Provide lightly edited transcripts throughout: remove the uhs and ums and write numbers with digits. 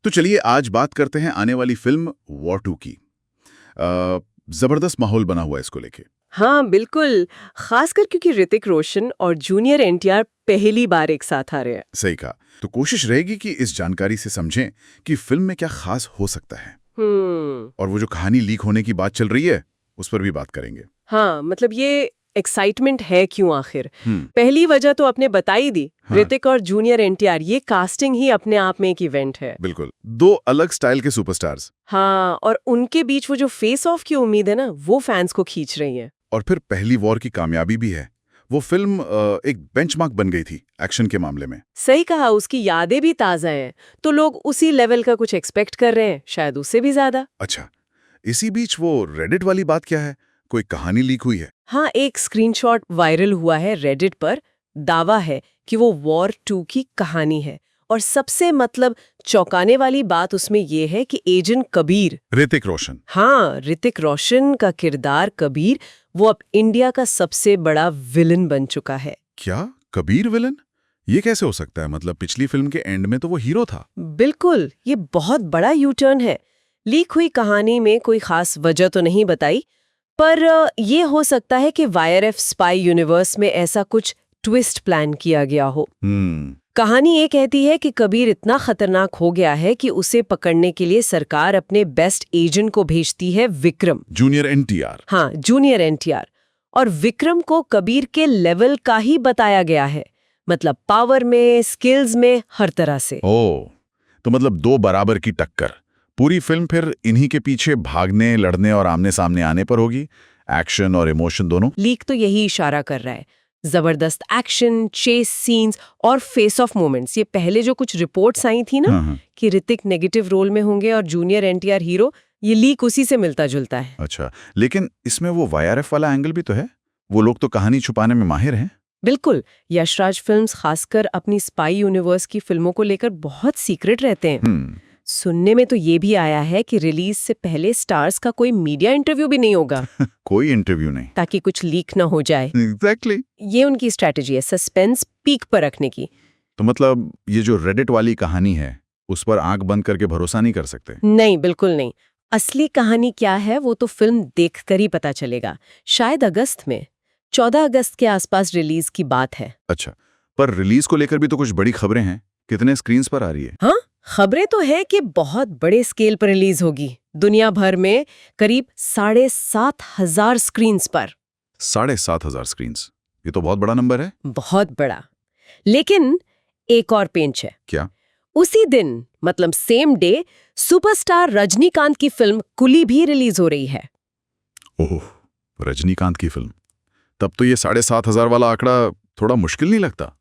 तो चलिए आज बात करते हैं आने वाली फिल्म वॉर 2 की। जबरदस्त माहौल बना हुआ है इसको लेके। हाँ बिल्कुल। खासकर क्योंकि ऋतिक रोशन और जूनियर एनटीआर पहली बार एक साथ आ रहे हैं। सही कहा। तो कोशिश रहेगी कि इस जानकारी से समझें कि फिल्म में क्या खास हो सकता है। और वो जो कहानी लीक होने की बात चल रही है उस पर भी बात करेंगे। हाँ मतलब ये एक्साइटमेंट है क्यों आखिर। पहली वजह तो आपने बताई दी। हाँ। ऋतिक और जूनियर एनटीआर ये कास्टिंग ही अपने आप में एक इवेंट है। बिल्कुल, दो अलग स्टाइल के सुपरस्टार्स। हाँ और उनके बीच वो जो फेस ऑफ की उम्मीद है ना वो फैंस को खींच रही है। और फिर पहली वॉर की कामयाबी भी है। वो फिल्म एक बेंचमार्क बन गई थी एक्शन के मामले में। सही कहा, उसकी यादें भी ताज़ा हैं तो लोग उसी लेवल का कुछ एक्सपेक्ट कर रहे हैं, शायद उससे भी ज्यादा। अच्छा, इसी बीच वो रेडिट वाली बात क्या है? कोई कहानी लीक हुई है? हाँ, एक स्क्रीनशॉट वायरल हुआ है रेडिट पर। दावा है कि वो वॉर 2 की कहानी है और सबसे चौंकाने वाली बात उसमें ये है कि एजेंट कबीर, ऋतिक रोशन। हाँ ऋतिक रोशन का किरदार कबीर, वो अब इंडिया का सबसे बड़ा विलन बन चुका है। क्या कबीर विलन? ये कैसे हो सकता है? मतलब पिछली फिल्म के एंड में तो वो हीरो था। बिल्कुल, ये बहुत बड़ा यू टर्न है। लीक हुई कहानी में कोई खास वजह तो नहीं बताई, पर ये हो सकता है कि वाईआरएफ स्पाई यूनिवर्स में ऐसा कुछ ट्विस्ट प्लान किया गया हो। कहानी ये कहती है कि कबीर इतना खतरनाक हो गया है कि उसे पकड़ने के लिए सरकार अपने बेस्ट एजेंट को भेजती है, विक्रम। जूनियर एनटीआर। हाँ, जूनियर एनटीआर। और विक्रम को कबीर के लेवल का ही बताया गया है, मतलब पावर में, स्किल्स में, हर तरह से। ओह, तो मतलब दो बराबर की टक्कर। पूरी फिल्म फिर इन्हीं के पीछे भागने, लड़ने और आमने सामने आने पर होगी। एक्शन और इमोशन दोनों। लीक तो यही इशारा कर रहा है। जबरदस्त एक्शन, चेस सीन्स और फेस ऑफ मोमेंट्स। ये पहले जो कुछ रिपोर्ट्स आई थी ना कि ऋतिक नेगेटिव रोल में होंगे और जूनियर एनटीआर हीरो, ये लीक उसी से मिलता जुलता है। अच्छा, लेकिन इसमें वो वाईआरएफ वाला एंगल भी तो है। वो लोग तो कहानी छुपाने में माहिर हैं। बिल्कुल, यशराज फिल्म्स खासकर अपनी स्पाई यूनिवर्स की फिल्मों को लेकर बहुत सीक्रेट रहते हैं। सुनने में तो ये भी आया है कि रिलीज से पहले स्टार्स का कोई मीडिया इंटरव्यू भी नहीं होगा। कोई इंटरव्यू नहीं, ताकि कुछ लीक ना हो जाए। एग्जैक्टली। ये उनकी स्ट्रैटेजी है, सस्पेंस पीक पर रखने की। तो मतलब ये जो रेडिट वाली कहानी है उस पर आंख बंद करके भरोसा नहीं कर सकते? नहीं, बिल्कुल नहीं। असली कहानी क्या है वो तो फिल्म देखकर ही पता चलेगा। शायद अगस्त में, 14 अगस्त के आसपास रिलीज की बात है। अच्छा, पर रिलीज को लेकर भी तो कुछ बड़ी खबरें हैं। कितने स्क्रीन्स पर आ रही है? हाँ, खबरें तो है कि बहुत बड़े स्केल पर रिलीज होगी। दुनिया भर में करीब 7,500 स्क्रीन्स पर। 7,500 स्क्रीन्स, ये तो बहुत बड़ा नंबर है। बहुत बड़ा। लेकिन एक और पेंच है। क्या? उसी दिन, मतलब सेम डे, सुपरस्टार रजनीकांत की फिल्म कुली भी रिलीज हो रही है। ओह, रजनीकांत की फिल्म। तब तो ये 7,500 वाला आंकड़ा थोड़ा मुश्किल नहीं लगता,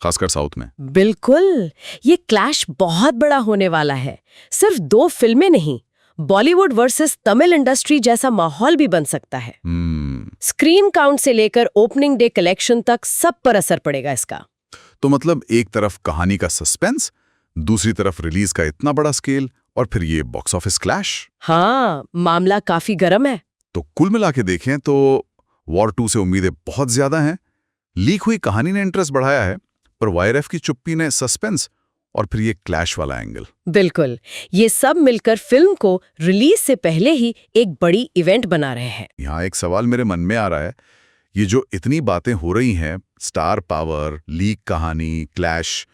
खासकर साउथ में। बिल्कुल, ये क्लैश बहुत बड़ा होने वाला है। सिर्फ दो फिल्में नहीं, बॉलीवुड वर्सेस तमिल इंडस्ट्री जैसा माहौल भी बन सकता है। स्क्रीन काउंट से लेकर ओपनिंग डे कलेक्शन तक सब पर असर पड़ेगा इसका। तो मतलब एक तरफ कहानी का सस्पेंस, दूसरी तरफ रिलीज का इतना बड़ा स्केल, और फिर ये बॉक्स ऑफिस क्लैश। हाँ, मामला काफी गर्म है। तो कुल मिला के देखें तो वॉर 2 से उम्मीदें बहुत ज्यादा हैं। लीक हुई कहानी ने इंटरेस्ट बढ़ाया है, पर वाईआरएफ की चुप्पी ने सस्पेंस, और फिर ये क्लैश वाला एंगल। बिल्कुल, ये सब मिलकर फिल्म को रिलीज से पहले ही एक बड़ी इवेंट बना रहे हैं। यहाँ एक सवाल मेरे मन में आ रहा है, ये जो इतनी बातें हो रही हैं, स्टार पावर, लीक कहानी, क्लैश,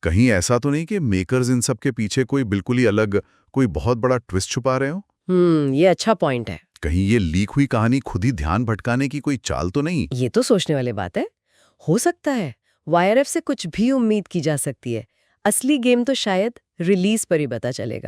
कहीं ऐसा तो नहीं कि मेकर्स इन सब के पीछे कोई बिल्कुल ही अलग, कोई बहुत बड़ा ट्विस्ट छुपा रहे हो? ये अच्छा पॉइंट है। कहीं ये लीक हुई कहानी खुद ही ध्यान भटकाने की कोई चाल तो नहीं? ये तो सोचने वाली बात है। हो सकता है वाईआरएफ से कुछ भी उम्मीद की जा सकती है। असली गेम तो शायद रिलीज पर ही पता चलेगा।